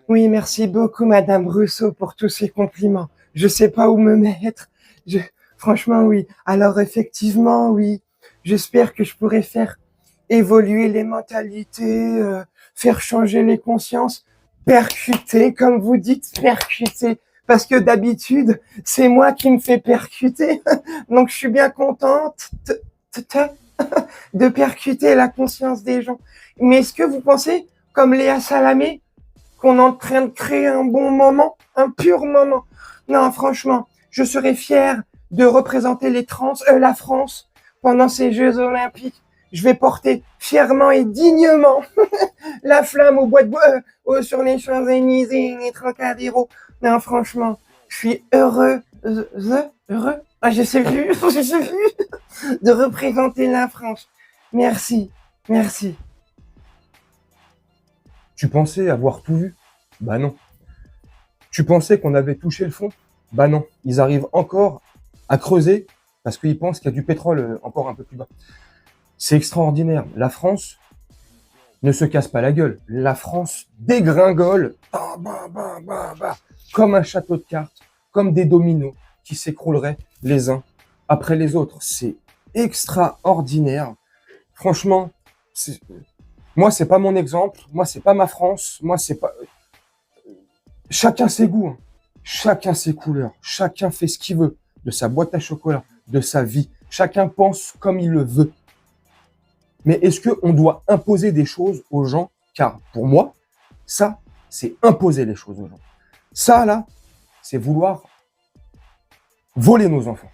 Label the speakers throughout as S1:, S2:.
S1: Oui, merci beaucoup, Madame Rousseau, pour tous ces compliments. Je sais pas où me mettre. Je, franchement, oui. Alors, effectivement, oui. J'espère que je pourrai faire évoluer les mentalités, faire changer les consciences, percuter, comme vous dites, percuter. Parce que d'habitude, c'est moi qui me fais percuter. Donc, je suis bien contente de percuter la conscience des gens. Mais est-ce que vous pensez, comme Léa Salamé, qu'on est en train de créer un bon moment, un pur moment? Non, franchement, je serais fier de représenter la France pendant ces Jeux Olympiques. Je vais porter fièrement et dignement la flamme au bois de bois, sur les Champs-Élysées, les Trocadéro. Non, franchement, je suis heureux. Ah, je sais plus, je sais plus, de représenter la France. Merci, merci.
S2: Tu pensais avoir tout vu? Bah non. Tu pensais qu'on avait touché le fond? Bah non. Ils arrivent encore à creuser parce qu'ils pensent qu'il y a du pétrole encore un peu plus bas. C'est extraordinaire. La France ne se casse pas la gueule. La France dégringole comme un château de cartes, comme des dominos qui s'écrouleraient les uns après les autres. C'est extraordinaire. Franchement, moi, c'est pas mon exemple. Moi, c'est pas ma France. Moi, c'est pas. Chacun ses goûts, hein. Chacun ses couleurs. Chacun fait ce qu'il veut de sa boîte à chocolat, de sa vie. Chacun pense comme il le veut. Mais est-ce qu'on doit imposer des choses aux gens? Car pour moi, ça, c'est imposer les choses aux gens. Ça, là, c'est vouloir voler nos enfants.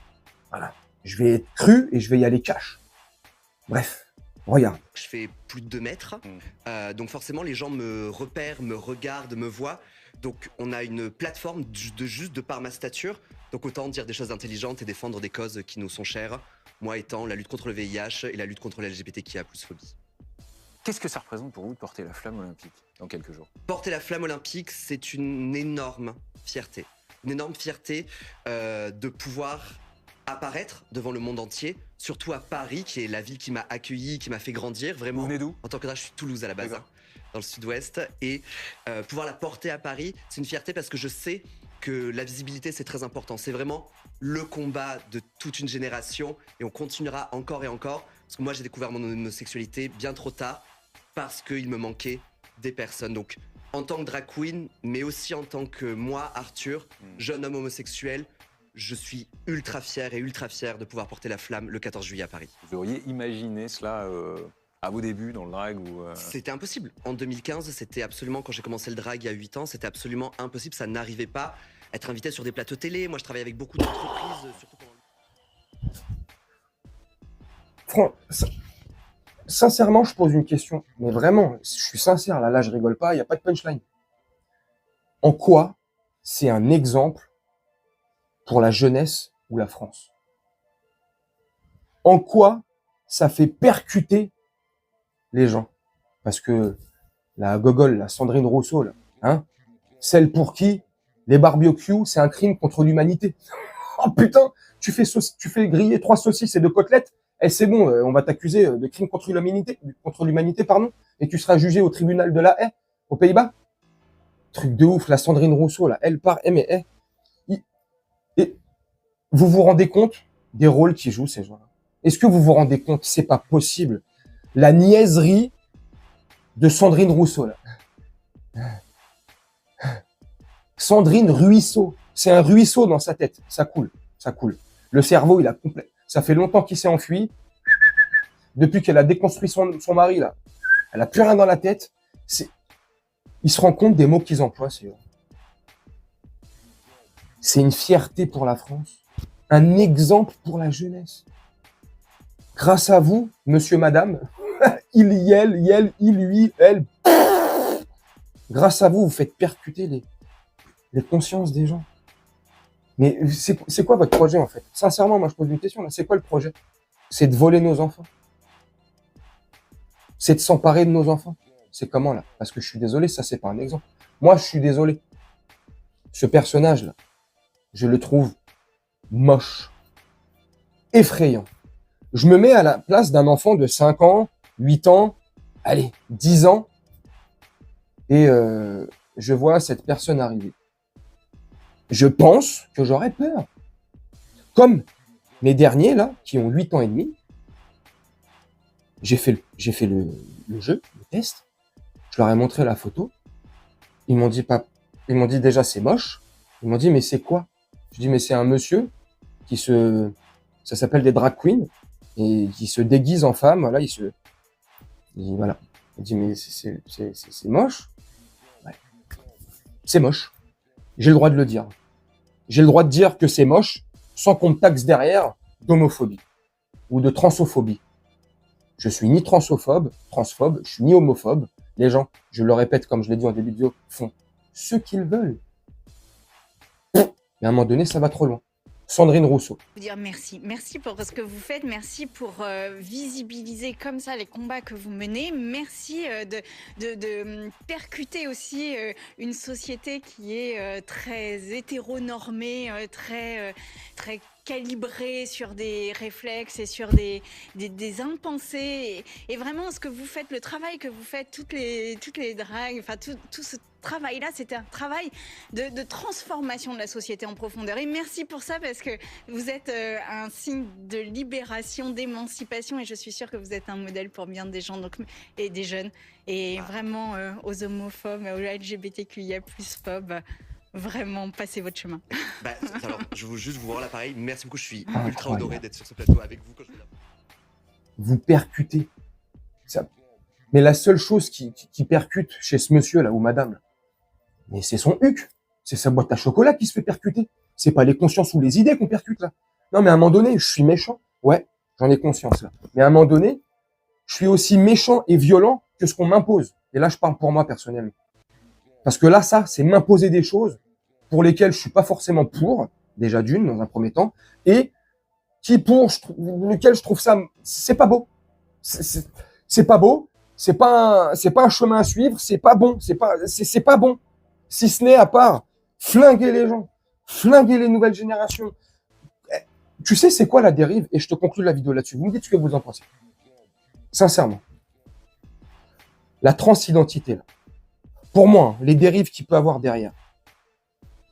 S2: Voilà. Je vais être cru et je vais y aller cash. Bref, regarde.
S3: Je fais plus de 2 mètres, donc forcément les gens me repèrent, me regardent, me voient. Donc on a une plateforme juste de par ma stature, donc autant dire des choses intelligentes et défendre des causes qui nous sont chères, moi étant la lutte contre le VIH et la lutte contre l'LGBTQIA+ phobie.
S4: Qu'est-ce que ça représente pour vous de porter la flamme olympique dans quelques jours?
S3: Porter la flamme olympique, c'est une énorme fierté. Une énorme fierté de pouvoir apparaître devant le monde entier, surtout à Paris, qui est la ville qui m'a accueilli, qui m'a fait grandir, vraiment.
S4: Vous venez d'où?
S3: En tant que drag, je suis de Toulouse à la base, hein, dans le sud-ouest. Et pouvoir la porter à Paris, c'est une fierté parce que je sais que la visibilité, c'est très important. C'est vraiment le combat de toute une génération et on continuera encore et encore. Parce que moi, j'ai découvert mon homosexualité bien trop tard parce qu'il me manquait des personnes. Donc, en tant que drag queen, mais aussi en tant que moi, Arthur, jeune homme homosexuel, je suis ultra fier de pouvoir porter la flamme le 14 juillet à Paris.
S4: Vous auriez imaginé cela à vos débuts dans le drag ou
S3: C'était impossible. En 2015, c'était absolument, quand j'ai commencé le drag il y a 8 ans, c'était absolument impossible, ça n'arrivait pas. Être invité sur des plateaux télé, moi je travaille avec beaucoup d'entreprises, surtout pendant...
S2: Sincèrement, je pose une question. Mais vraiment, je suis sincère, là je rigole pas, il n'y a pas de punchline. En quoi c'est un exemple pour la jeunesse ou la France? En quoi ça fait percuter les gens? Parce que la gogole, la Sandrine Rousseau, là, hein, celle pour qui les barbecues, c'est un crime contre l'humanité. Oh putain, tu fais griller 3 saucisses et 2 côtelettes, et c'est bon, on va t'accuser de crime contre l'humanité, pardon, et tu seras jugé au tribunal de la haie, aux Pays-Bas. Truc de ouf, la Sandrine Rousseau, là, elle part, mais et vous vous rendez compte des rôles qu'ils jouent, ces gens-là? Est-ce que vous vous rendez compte? C'est pas possible. La niaiserie de Sandrine Rousseau, là. Sandrine Ruisseau. C'est un ruisseau dans sa tête. Ça coule. Le cerveau, il a complet. Ça fait longtemps qu'il s'est enfui. Depuis qu'elle a déconstruit son mari, là. Elle a plus rien dans la tête. Il se rend compte des mots qu'ils emploient, c'est une fierté pour la France. Un exemple pour la jeunesse. Grâce à vous, monsieur, madame, il, lui, elle. Grâce à vous, vous faites percuter les consciences des gens. Mais c'est quoi votre projet, en fait? Sincèrement, moi, je pose une question, là. C'est quoi le projet? C'est de voler nos enfants. C'est de s'emparer de nos enfants. C'est comment, là? Parce que je suis désolé, ça, c'est pas un exemple. Moi, je suis désolé. Ce personnage-là, je le trouve moche, effrayant. Je me mets à la place d'un enfant de 5 ans, 8 ans, allez, 10 ans, et je vois cette personne arriver, je pense que j'aurais peur. Comme les derniers, là, qui ont 8 ans et demi, j'ai fait le jeu, le test, je leur ai montré la photo, ils m'ont dit, ils m'ont dit déjà c'est moche, ils m'ont dit mais c'est quoi? Je dis mais c'est un monsieur ça s'appelle des drag queens, et qui se déguise en femme, voilà, voilà. Il dit mais c'est moche. Ouais. C'est moche. J'ai le droit de le dire. J'ai le droit de dire que c'est moche sans qu'on me taxe derrière d'homophobie ou de transophobie. Je suis ni transphobe, je suis ni homophobe. Les gens, je le répète comme je l'ai dit en début de vidéo, font ce qu'ils veulent. Mais à un moment donné, ça va trop loin. Sandrine Rousseau.
S5: Vous dire merci. Merci pour ce que vous faites. Merci pour visibiliser comme ça les combats que vous menez. Merci de percuter aussi une société qui est très hétéronormée, très calibrée sur des réflexes et sur des impensés. Et vraiment, ce que vous faites, le travail que vous faites, toutes les dragues, enfin tout ce travail-là, c'était un travail de transformation de la société en profondeur. Et merci pour ça, parce que vous êtes un signe de libération, d'émancipation, et je suis sûre que vous êtes un modèle pour bien des gens et des jeunes. Et vraiment, aux homophobes, aux LGBTQIA+, phobes, vraiment, passez votre chemin.
S3: Bah, alors, je veux juste vous voir l'appareil. Merci beaucoup, je suis ultra
S2: Incroyable.
S3: honoré d'être sur ce plateau avec vous quand je suis là.
S2: Vous percutez. Mais la seule chose qui percute chez ce monsieur là ou madame, mais c'est son huc, c'est sa boîte à chocolat qui se fait percuter. C'est pas les consciences ou les idées qu'on percute là. Non, mais à un moment donné, je suis méchant. Ouais, j'en ai conscience là. Mais à un moment donné, je suis aussi méchant et violent que ce qu'on m'impose. Et là, je parle pour moi personnellement. Parce que là, ça, c'est m'imposer des choses pour lesquelles je suis pas forcément pour, déjà d'une, dans un premier temps, et lequel je trouve ça, c'est pas beau. C'est pas beau. C'est pas un chemin à suivre. C'est pas bon. C'est pas bon. Si ce n'est à part flinguer les gens, flinguer les nouvelles générations. Tu sais, c'est quoi la dérive? Et je te conclue la vidéo là-dessus. Vous me dites ce que vous en pensez. Sincèrement. La transidentité, là. Pour moi, les dérives qu'il peut avoir derrière.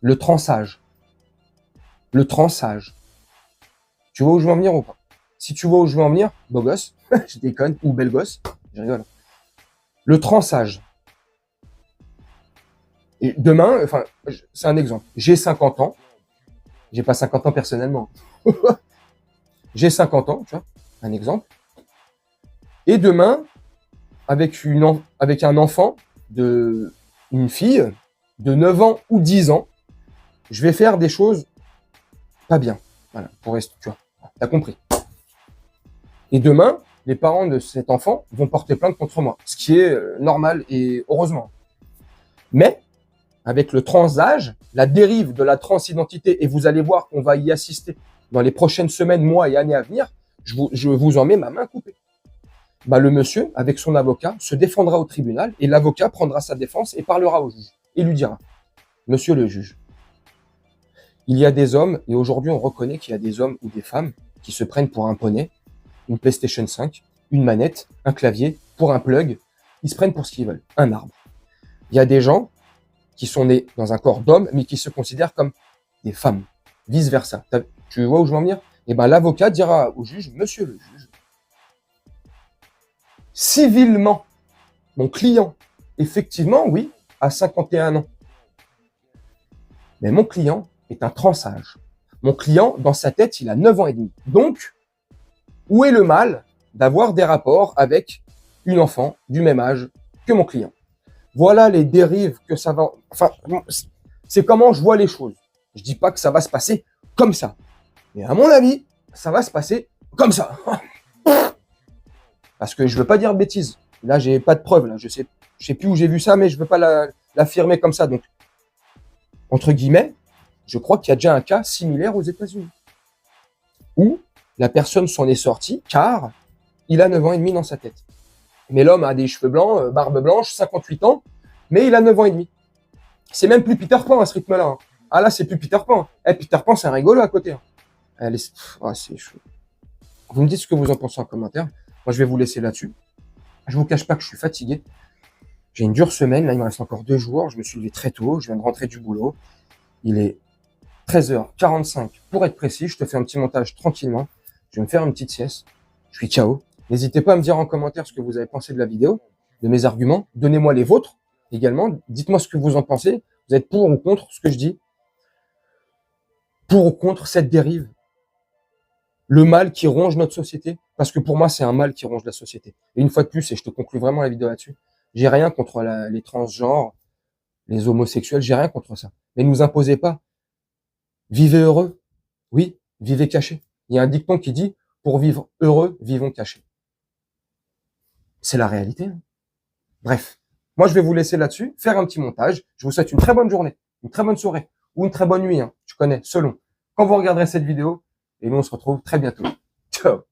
S2: Le transage. Le transage. Tu vois où je veux en venir ou pas? Si tu vois où je veux en venir, beau gosse, je déconne, ou belle gosse, je rigole. Le transage. Et demain, enfin, c'est un exemple. J'ai 50 ans. J'ai pas 50 ans personnellement. J'ai 50 ans, tu vois, un exemple. Et demain, avec un enfant une fille de 9 ans ou 10 ans, je vais faire des choses pas bien. Voilà, pour rester, tu vois, t'as compris. Et demain, les parents de cet enfant vont porter plainte contre moi, ce qui est normal et heureusement. Mais, avec le transage, la dérive de la transidentité, et vous allez voir qu'on va y assister dans les prochaines semaines, mois et années à venir, je vous en mets ma main coupée. Bah, le monsieur, avec son avocat, se défendra au tribunal et l'avocat prendra sa défense et parlera au juge et lui dira: Monsieur le juge, il y a des hommes, et aujourd'hui on reconnaît qu'il y a des hommes ou des femmes qui se prennent pour un poney, une PlayStation 5, une manette, un clavier, pour un plug, ils se prennent pour ce qu'ils veulent, un arbre. Il y a des gens qui sont nés dans un corps d'homme, mais qui se considèrent comme des femmes, vice-versa. Tu vois où je veux en venir? Et ben l'avocat dira au juge: Monsieur le juge, civilement, mon client, effectivement, oui, a 51 ans. Mais mon client est un transage. Mon client, dans sa tête, il a 9 ans et demi. Donc, où est le mal d'avoir des rapports avec une enfant du même âge que mon client? Voilà les dérives que ça va... Enfin, c'est comment je vois les choses. Je dis pas que ça va se passer comme ça. Mais à mon avis, ça va se passer comme ça. Parce que je veux pas dire de bêtises. Là, j'ai pas de preuves. Là. Je sais plus où j'ai vu ça, mais je veux pas l'affirmer comme ça. Donc, entre guillemets, je crois qu'il y a déjà un cas similaire aux États-Unis. Où la personne s'en est sortie car il a 9 ans et demi dans sa tête. Mais l'homme a des cheveux blancs, barbe blanche, 58 ans, mais il a 9 ans et demi. C'est même plus Peter Pan à ce rythme-là. Hein. Ah là, c'est plus Peter Pan. Peter Pan, c'est un rigolo à côté. Hein. Allez, c'est chaud. Vous me dites ce que vous en pensez en commentaire. Moi, je vais vous laisser là-dessus. Je vous cache pas que je suis fatigué. J'ai une dure semaine, là il me reste encore 2 jours, je me suis levé très tôt, je viens de rentrer du boulot. Il est 13h45 pour être précis, je te fais un petit montage tranquillement. Je vais me faire une petite sieste, je suis KO. N'hésitez pas à me dire en commentaire ce que vous avez pensé de la vidéo, de mes arguments. Donnez-moi les vôtres également, dites-moi ce que vous en pensez. Vous êtes pour ou contre ce que je dis? Pour ou contre cette dérive? Le mal qui ronge notre société? Parce que pour moi, c'est un mal qui ronge la société. Et une fois de plus, et je te conclue vraiment la vidéo là-dessus, j'ai rien contre les transgenres, les homosexuels, j'ai rien contre ça. Mais ne nous imposez pas. Vivez heureux. Oui, vivez cachés. Il y a un dicton qui dit, pour vivre heureux, vivons cachés. C'est la réalité. Hein. Bref. Moi, je vais vous laisser là-dessus, faire un petit montage. Je vous souhaite une très bonne journée, une très bonne soirée, ou une très bonne nuit, hein. Tu connais, selon. Quand vous regarderez cette vidéo, et nous, on se retrouve très bientôt. Ciao.